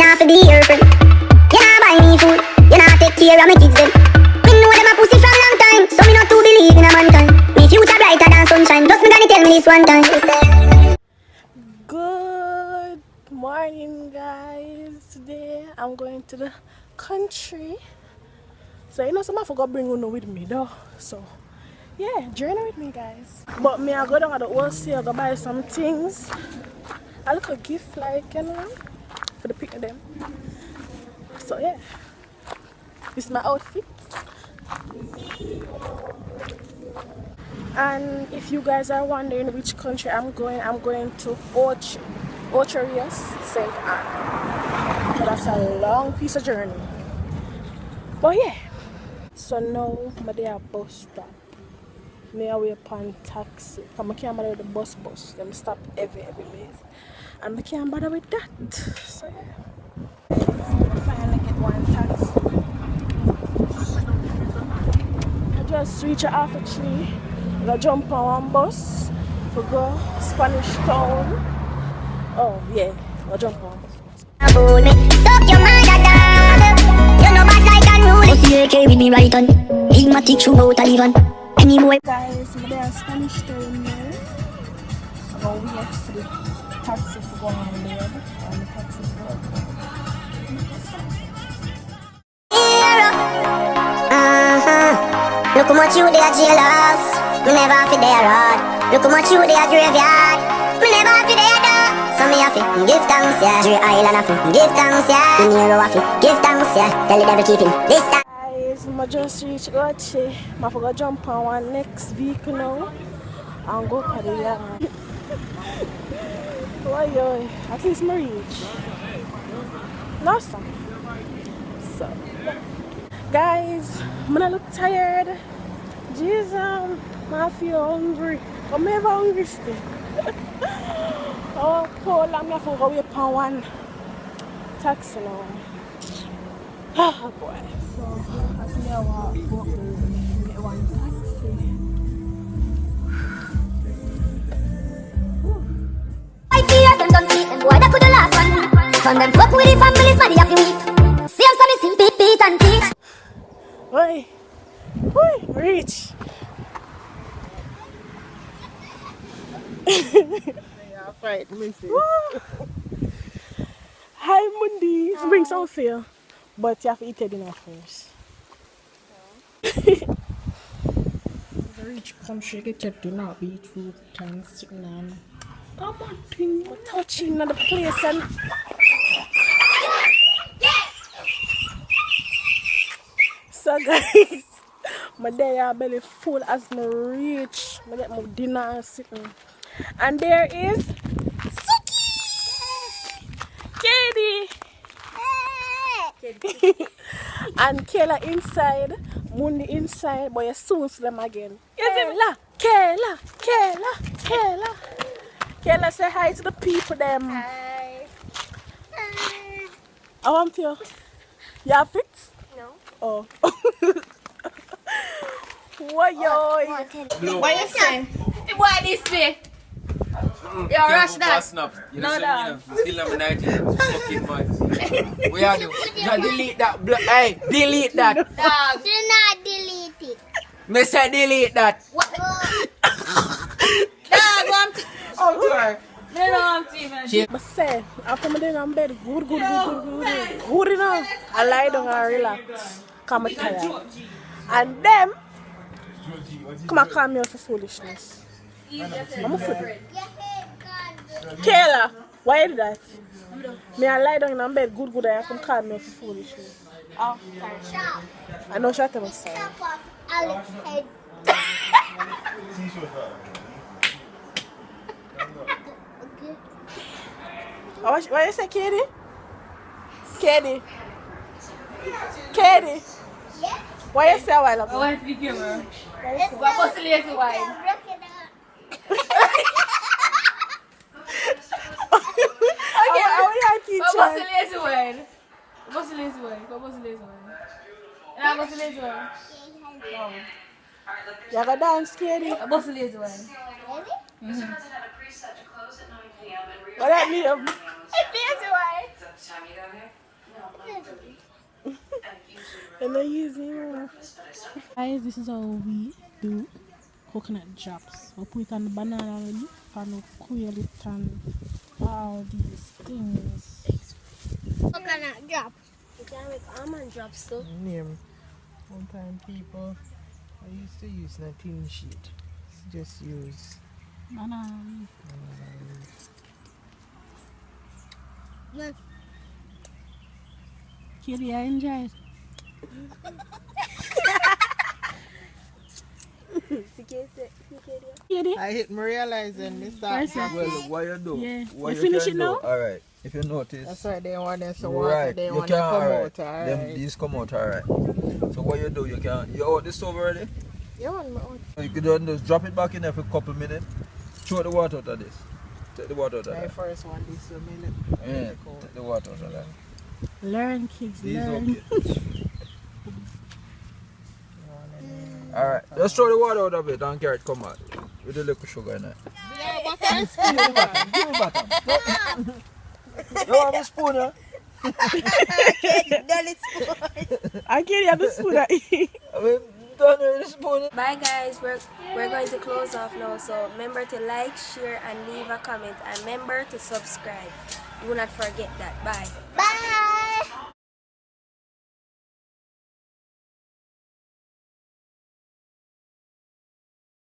not for the year friend. You not buy me food, you not take care of my kids them. Me know them a pussy from long time, so me not to believe in a mankind. Me future brighter than sunshine, just me gonna tell me this one time. Good morning, guys. Today I'm going to the country. So you know some I forgot bring Uno with me though. So yeah, journey with me, guys. But me I go down at the wholesale, go buy some things. I look a gift like, you know, for the pick of them. So yeah, this is my outfit. And if you guys are wondering which country I'm going to Ocherius, St. Anne. So that's a long piece of journey. But yeah. So now I'm at the bus stop. Me away upon taxi. Because I can't bother with the bus. Them stop every place. And I can't bother with that. So yeah. Finally get one taxi. I just reached half a tree. I gotta jump on one bus to go Spanish Town. Oh yeah, I'll jump on one bus. With me right on. Igmatic shoe out and even. Anyway. Guys, I'm there at Spanish Town now. I'm going to wait for the taxi to go on the road. And the taxi to go. Look how much you they are jailhouse. Me never fi there hard. Look how much you they are graveyard. Me never fi there dog. So me have to give thanks, yeah. Dre Island have to give thanks, yeah. The Nero have to give thanks, yeah. Tell the devil keep him this time. Guys, I just reached Oche. I forgot jump on one next vehicle now. And go to the yard. Yo, at least I reach. Awesome. So, guys, I'm gonna look tired. Jesus, I feel hungry. I'm never hungry still. Oh, poor lamb, I have to go away upon one taxi now. Oh boy. So, as me I walk up there, get one taxi. I fear them don't see them boy, that could the last one. From them fuck with the families, man, they have to weep. See them some see beat and teach. Oi, reach. Right, Hi, Mundi. Bring some feel. But you have to eat it dinner first. It's a rich country, get your dinner, beetroot, and sitting on. Oh my thing, we're touching on the place and so guys, my day are belly full as me reach. I get my dinner and sitting. And there is Suki! Katie! And Kayla inside, Mundi inside, but you soon see them again. Kayla! Kayla, say hi to the people them. Hi. I want you. You have it? No. Oh. What yo? What you say? Why this way? You rush that? No, no. Still nominated. Fucking boy. We are doing. Delete that. Hey, delete that. Dog. Do not delete it. Me say delete that. What? Dog, I'm sorry. No, I'm TV. But say, after me in bed, good enough. I lie down and relax. Come tired. And them, come and call me out for foolishness. I'm a fool. Kayla, why you do that? Me I lie down in bed, good, I come call me out for foolishness. Oh, sorry. I know shut up, sorry. Chop off Alex's head. What you say, Katie? Katie? Yeah? Why you say a while ago? I want to be camera. What was the lazy wine? What was the lazy wine? What's the lazy wine? And what's the lazy wine? You gotta dance, Katie. What's the lazy wine? What that mean? Lazy wine. And I use him. Guys, this is how we do coconut drops. We put it on the banana leaf and we coil it and all these things. Coconut drop. You can make almond drops too. Name. One time people, I used to use a tin sheet. Just use. Banana leaf. Kitty, I enjoy it. Kitty? I hit me realizing this time. Well, what you do? Yeah. What You finish can it now? do, alright. If you notice, That's why they want them to water. right, They you want can, to come alright. out. Alright. Them these come out, alright. So what you do, you out the stove already? You want me? You could just drop it back in there for a couple minutes. Throw the water out of this. Take the water out of I that. first want this a minute. Yeah, take the water out of that. Learn, kids, These learn. okay. Alright, just throw the water out of it and carrot come out. With the little sugar in it. Give me bottom. You want a spoon, huh? I can't have the spoon I eat. I mean, don't know the spoon. Bye guys, we're going to close off now, so remember to like, share and leave a comment, and remember to subscribe. Do not forget that. Bye. Bye.